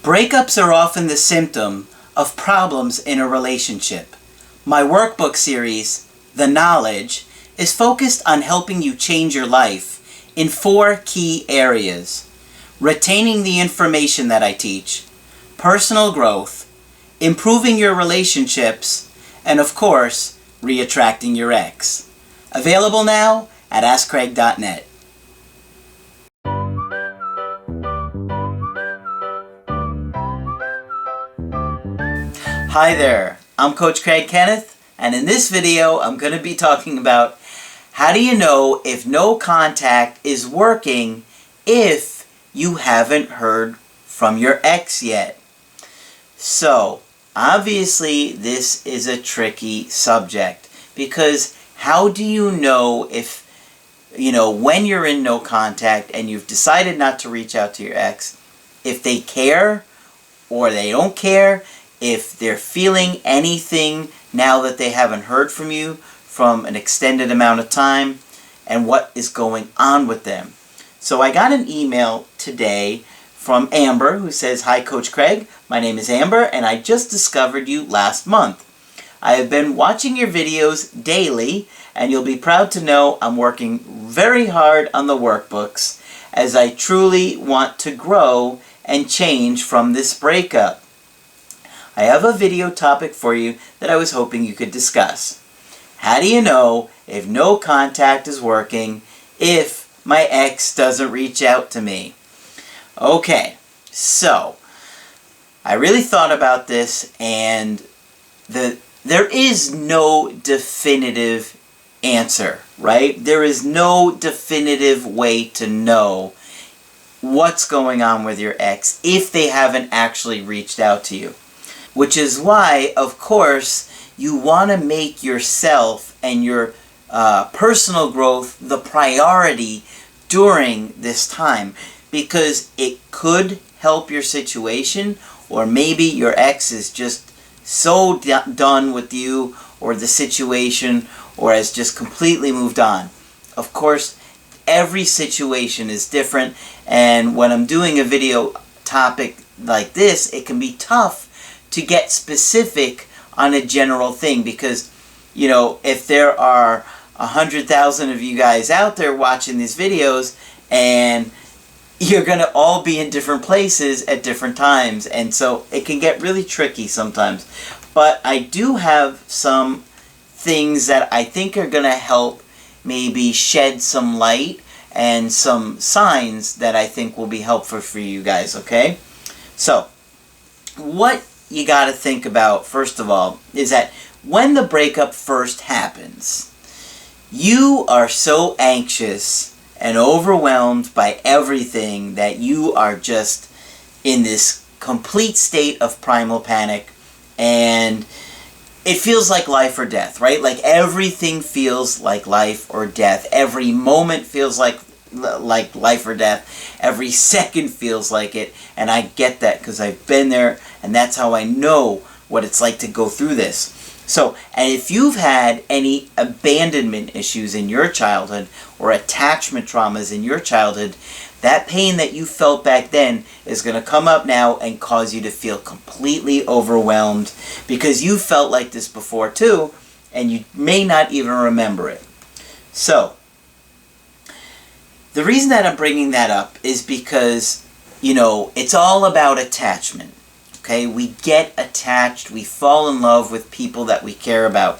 Breakups are often the symptom of problems in a relationship. My workbook series, The Knowledge, is focused on helping you change your life in 4 key areas: retaining the information that I teach, personal growth, improving your relationships, and of course, re-attracting your ex. Available now at AskCraig.net. Hi there, I'm Coach Kenneth, and in this video I'm going to be talking about how do you know if no contact is working if you haven't heard from your ex yet. So, obviously this is a tricky subject because how do you know if, when you're in no contact and you've decided not to reach out to your ex, if they care or they don't care, if they're feeling anything now that they haven't heard from you from an extended amount of time, and what is going on with them. So I got an email today from Amber who says, "Hi Coach Craig, my name is Amber and I just discovered you last month. I have been watching your videos daily and you'll be proud to know I'm working very hard on the workbooks as I truly want to grow and change from this breakup. I have a video topic for you that I was hoping you could discuss. How do you know if no contact is working if my ex doesn't reach out to me?" Okay, so I really thought about this, and there is no definitive answer, right? There is no definitive way to know what's going on with your ex if they haven't actually reached out to you. Which is why, of course, you want to make yourself and your personal growth the priority during this time, because it could help your situation, or maybe your ex is just so done with you or the situation, or has just completely moved on. Of course, every situation is different, and when I'm doing a video topic like this, it can be tough to get specific on a general thing, because if there are 100,000 of you guys out there watching these videos, and you're going to all be in different places at different times, and so it can get really tricky sometimes. But I do have some things that I think are going to help maybe shed some light and some signs that I think will be helpful for you guys, okay? So, what you got to think about, first of all, is that when the breakup first happens, you are so anxious and overwhelmed by everything that you are just in this complete state of primal panic, and it feels like life or death, right? Like everything feels like life or death. Every moment feels like life or death. Every second feels like it, and I get that because I've been there, and that's how I know what it's like to go through this. So, and if you've had any abandonment issues in your childhood or attachment traumas in your childhood, that pain that you felt back then is going to come up now and cause you to feel completely overwhelmed, because you felt like this before too, and you may not even remember it. So, the reason that I'm bringing that up is because, it's all about attachment. Okay, we get attached, we fall in love with people that we care about.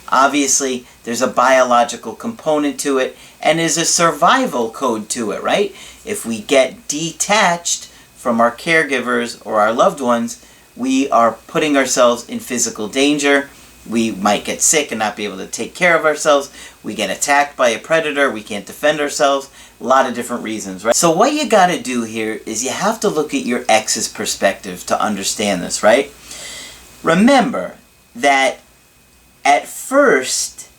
Obviously, there's a biological component to it, and there's a survival code to it, right? If we get detached from our caregivers or our loved ones, we are putting ourselves in physical danger. We might get sick and not be able to take care of ourselves. We get attacked by a predator. We can't defend ourselves. A lot of different reasons, right? So what you got to do here is you have to look at your ex's perspective to understand this, right? Remember that at first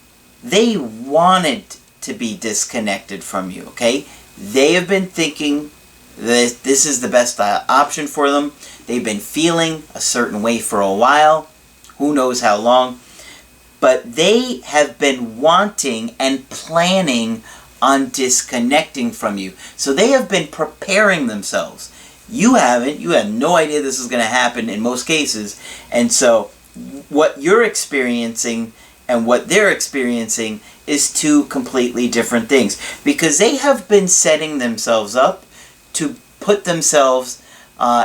they wanted to be disconnected from you, okay? They have been thinking that this is the best option for them. They've been feeling a certain way for a while. Who knows how long. But they have been wanting and planning on disconnecting from you. So they have been preparing themselves. You haven't. You have no idea this is going to happen in most cases. And so what you're experiencing and what they're experiencing is two completely different things, because they have been setting themselves up to put themselves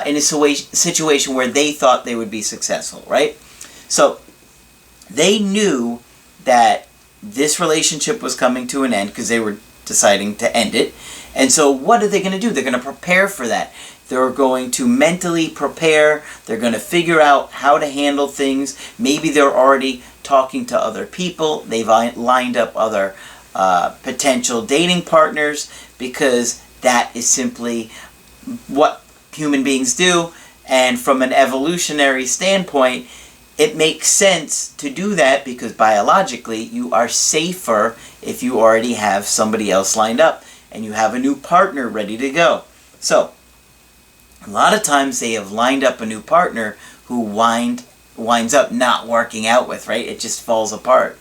in a situation where they thought they would be successful, right? So they knew that this relationship was coming to an end because they were deciding to end it. And so what are they going to do? They're going to prepare for that. They're going to mentally prepare. They're going to figure out how to handle things. Maybe they're already talking to other people. They've lined up other potential dating partners, because that is simply what human beings do. And from an evolutionary standpoint, it makes sense to do that, because biologically you are safer if you already have somebody else lined up and you have a new partner ready to go. So a lot of times they have lined up a new partner who winds up not working out with, right? It just falls apart.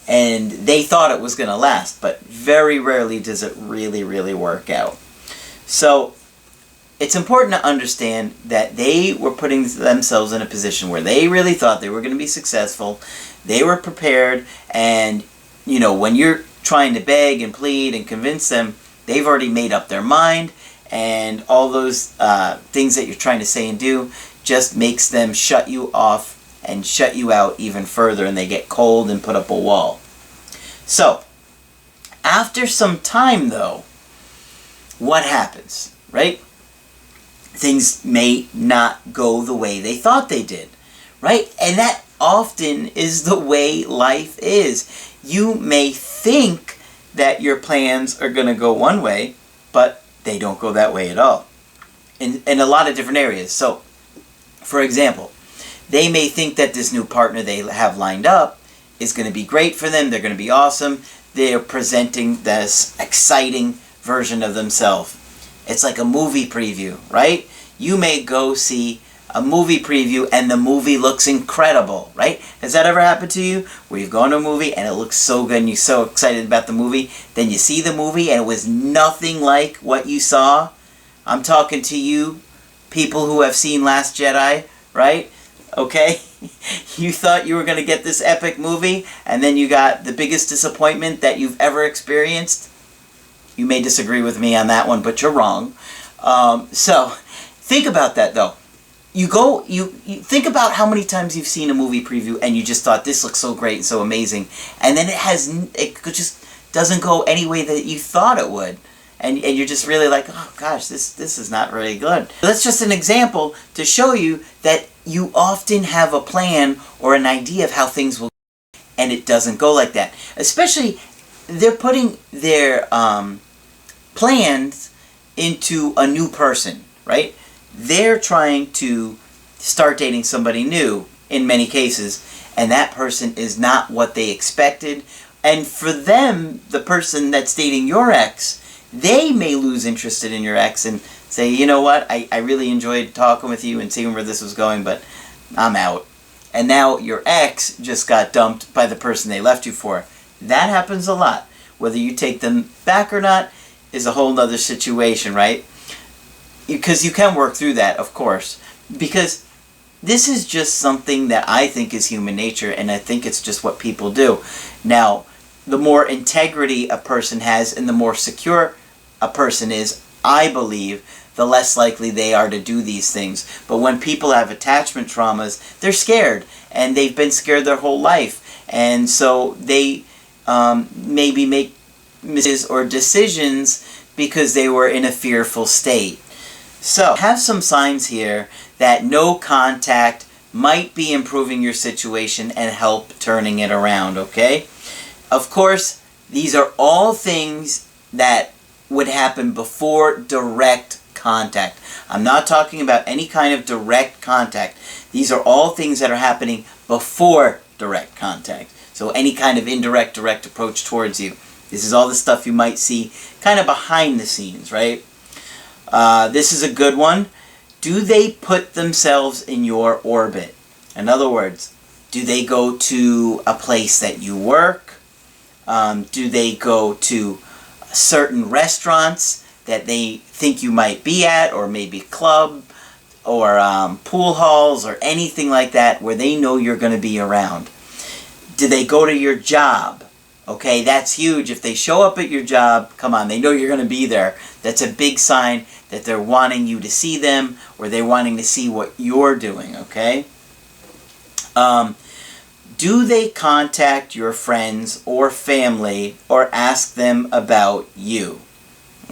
And they thought it was going to last, but very rarely does it really, really work out. So it's important to understand that they were putting themselves in a position where they really thought they were going to be successful. They were prepared, and when you're trying to beg and plead and convince them, they've already made up their mind, and all those things that you're trying to say and do just makes them shut you off and shut you out even further, and they get cold and put up a wall. So after some time, though, what happens, right? Things may not go the way they thought they did, right? And that often is the way life is. You may think that your plans are going to go one way, but they don't go that way at all in a lot of different areas. So, for example, they may think that this new partner they have lined up is going to be great for them. They're going to be awesome. They're presenting this exciting version of themselves. It's like a movie preview, right? You may go see a movie preview and the movie looks incredible, right? Has that ever happened to you? Where you've gone to a movie and it looks so good and you're so excited about the movie, then you see the movie and it was nothing like what you saw? I'm talking to you, people who have seen Last Jedi, right? Okay? You thought you were going to get this epic movie, and then you got the biggest disappointment that you've ever experienced. You may disagree with me on that one, but you're wrong. So think about that, though. You think about how many times you've seen a movie preview and you just thought this looks so great and so amazing, and then it just doesn't go any way that you thought it would, and you're just really like, oh gosh, this is not really good. That's just an example to show you that you often have a plan or an idea of how things will go, and it doesn't go like that. Especially, they're putting their plans into a new person, right? They're trying to start dating somebody new in many cases, and that person is not what they expected. And for them, the person that's dating your ex, they may lose interest in your ex and say, you know what, I really enjoyed talking with you and seeing where this was going, but I'm out. And now your ex just got dumped by the person they left you for. That happens a lot. Whether you take them back or not is a whole other situation, right? Because you can work through that, of course. Because this is just something that I think is human nature, and I think it's just what people do. Now, the more integrity a person has and the more secure a person is, I believe, the less likely they are to do these things. But when people have attachment traumas, they're scared, and they've been scared their whole life. And so they maybe make mistakes or decisions because they were in a fearful state. So, have some signs here that no contact might be improving your situation and help turning it around, okay? Of course, these are all things that would happen before direct contact. I'm not talking about any kind of direct contact. These are all things that are happening before direct contact. So any kind of indirect, direct approach towards you. This is all the stuff you might see kind of behind the scenes, right? This is a good one. Do they put themselves in your orbit? In other words, do they go to a place that you work? Do they go to certain restaurants that they think you might be at, or maybe club, or pool halls, or anything like that where they know you're going to be around. Do they go to your job? Okay, that's huge. If they show up at your job, come on, they know you're going to be there. That's a big sign that they're wanting you to see them, or they're wanting to see what you're doing, okay? Do they contact your friends or family or ask them about you?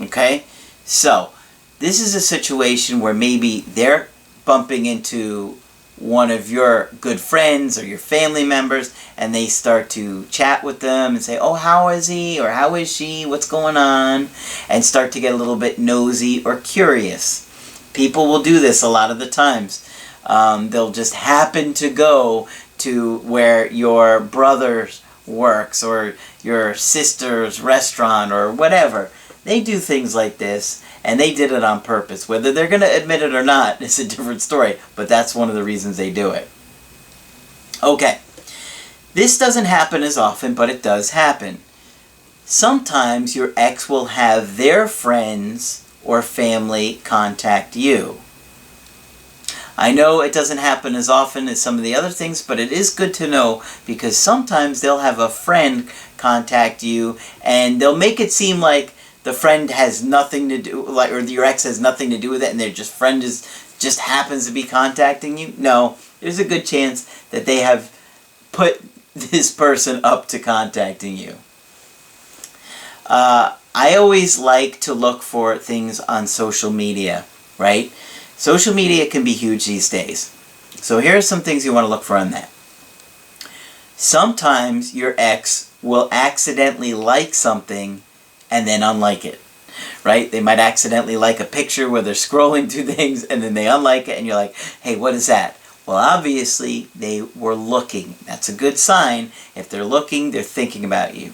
Okay? So, this is a situation where maybe they're bumping into one of your good friends or your family members, and they start to chat with them and say, oh, how is he or how is she, what's going on, and start to get a little bit nosy or curious. People will do this a lot of the times. They'll just happen to go to where your brother works or your sister's restaurant or whatever. They do things like this, and they did it on purpose. Whether they're going to admit it or not is a different story, but that's one of the reasons they do it. Okay, this doesn't happen as often, but it does happen. Sometimes your ex will have their friends or family contact you. I know it doesn't happen as often as some of the other things, but it is good to know, because sometimes they'll have a friend contact you, and they'll make it seem like the friend has nothing to do, like, or your ex has nothing to do with it, and their friend just happens to be contacting you. No, there's a good chance that they have put this person up to contacting you. I always like to look for things on social media, right? Social media can be huge these days. So here are some things you want to look for on that. Sometimes your ex will accidentally like something and then unlike it, right? They might accidentally like a picture where they're scrolling through things, and then they unlike it, and you're like, hey, what is that? Well, obviously, they were looking. That's a good sign. If they're looking, they're thinking about you.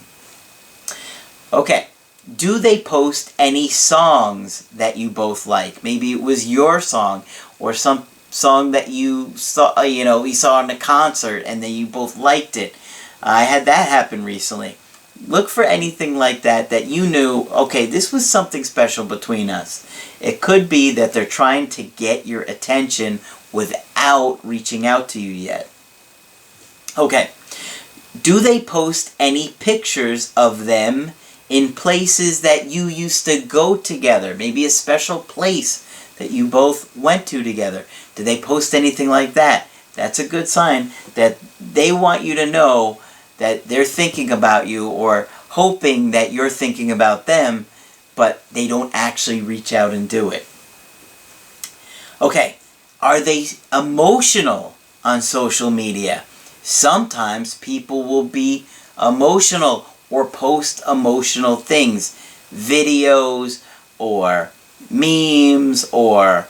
Okay. Do they post any songs that you both like? Maybe it was your song, or some song that you saw, you saw in a concert, and then you both liked it. I had that happen recently. Look for anything like that that you knew, okay, this was something special between us. It could be that they're trying to get your attention without reaching out to you yet. Okay. Do they post any pictures of them in places that you used to go together? Maybe a special place that you both went to together. Do they post anything like that? That's a good sign that they want you to know that they're thinking about you, or hoping that you're thinking about them, but they don't actually reach out and do it. Okay, are they emotional on social media? Sometimes people will be emotional or post emotional things, videos or memes or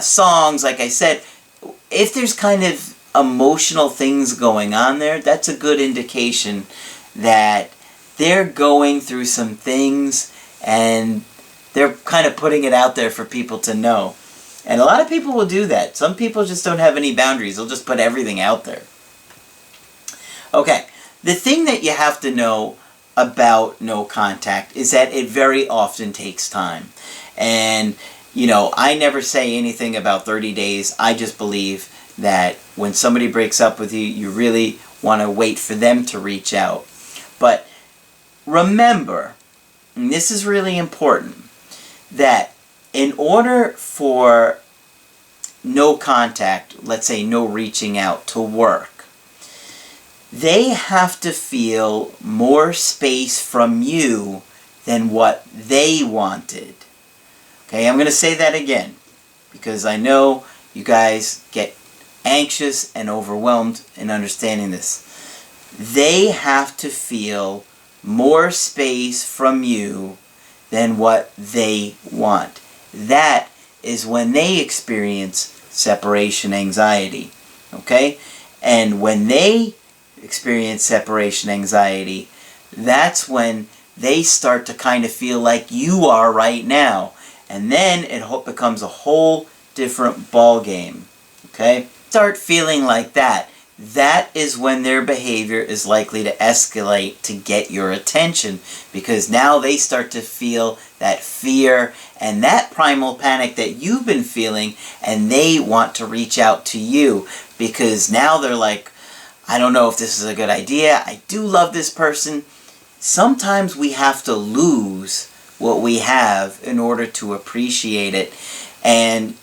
songs. Like I said, if there's kind of emotional things going on there, that's a good indication that they're going through some things, and they're kind of putting it out there for people to know. And a lot of people will do that. Some people just don't have any boundaries. They'll just put everything out there. Okay. The thing that you have to know about no contact is that it very often takes time. And, I never say anything about 30 days. I just believe that when somebody breaks up with you, you really want to wait for them to reach out. But remember, and this is really important, that in order for no contact, let's say no reaching out, to work, they have to feel more space from you than what they wanted. Okay, I'm going to say that again, because I know you guys get anxious and overwhelmed in understanding this. They have to feel more space from you than what they want. That is when they experience separation anxiety. Okay? And when they experience separation anxiety, that's when they start to kind of feel like you are right now. And then it becomes a whole different ball game. Okay? Start feeling like that. That is when their behavior is likely to escalate to get your attention, because now they start to feel that fear, and that primal panic that you've been feeling, and they want to reach out to you because now they're like, I don't know if this is a good idea. I do love this person. Sometimes we have to lose what we have in order to appreciate it. And,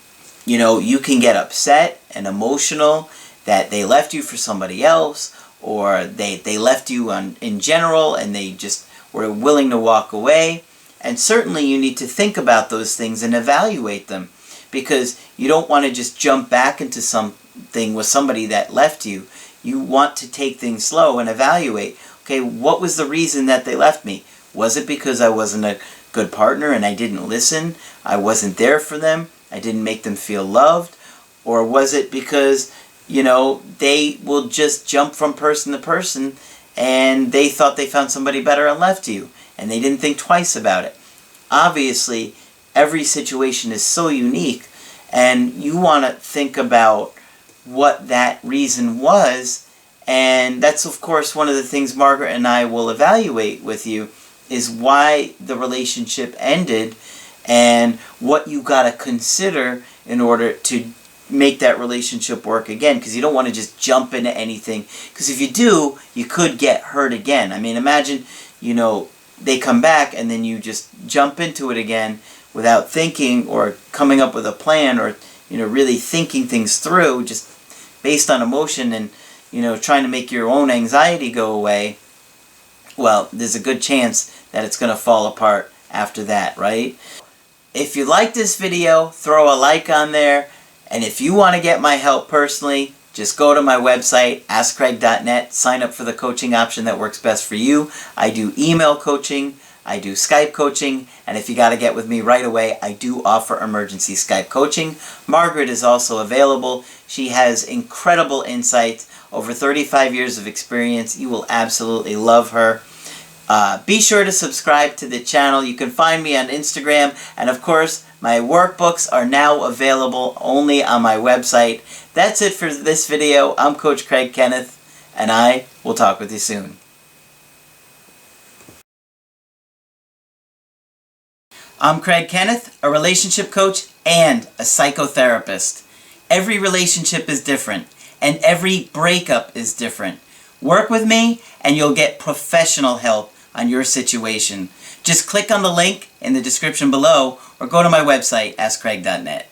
you know, you can get upset and emotional that they left you for somebody else, or they left you in general and they just were willing to walk away. And certainly you need to think about those things and evaluate them, because you don't want to just jump back into something with somebody that left you. You want to take things slow and evaluate, okay, what was the reason that they left me? Was it because I wasn't a good partner and I didn't listen? I wasn't there for them? I didn't make them feel loved? Or was it because, you know, they will just jump from person to person and they thought they found somebody better and left you, and they didn't think twice about it? Obviously, every situation is so unique, and you want to think about what that reason was. And that's, of course, one of the things Margaret and I will evaluate with you, is why the relationship ended and what you got to consider in order to make that relationship work again, because you don't want to just jump into anything, because if you do, you could get hurt again. I mean, imagine, you know, they come back and then you just jump into it again without thinking or coming up with a plan, or, you know, really thinking things through, just based on emotion and, you know, trying to make your own anxiety go away. Well, there's a good chance that it's going to fall apart after that, right? If you like this video, throw a like on there. And if you want to get my help personally, just go to my website, askcraig.net, sign up for the coaching option that works best for you. I do email coaching, I do Skype coaching, and if you got to get with me right away, I do offer emergency Skype coaching. Margaret is also available. She has incredible insights, over 35 years of experience. You will absolutely love her. Be sure to subscribe to the channel. You can find me on Instagram, and of course, my workbooks are now available only on my website. That's it for this video. I'm Coach Craig Kenneth, and I will talk with you soon. I'm Craig Kenneth, a relationship coach and a psychotherapist. Every relationship is different, and every breakup is different. Work with me, and you'll get professional help on your situation. Just click on the link in the description below, or go to my website, askcraig.net.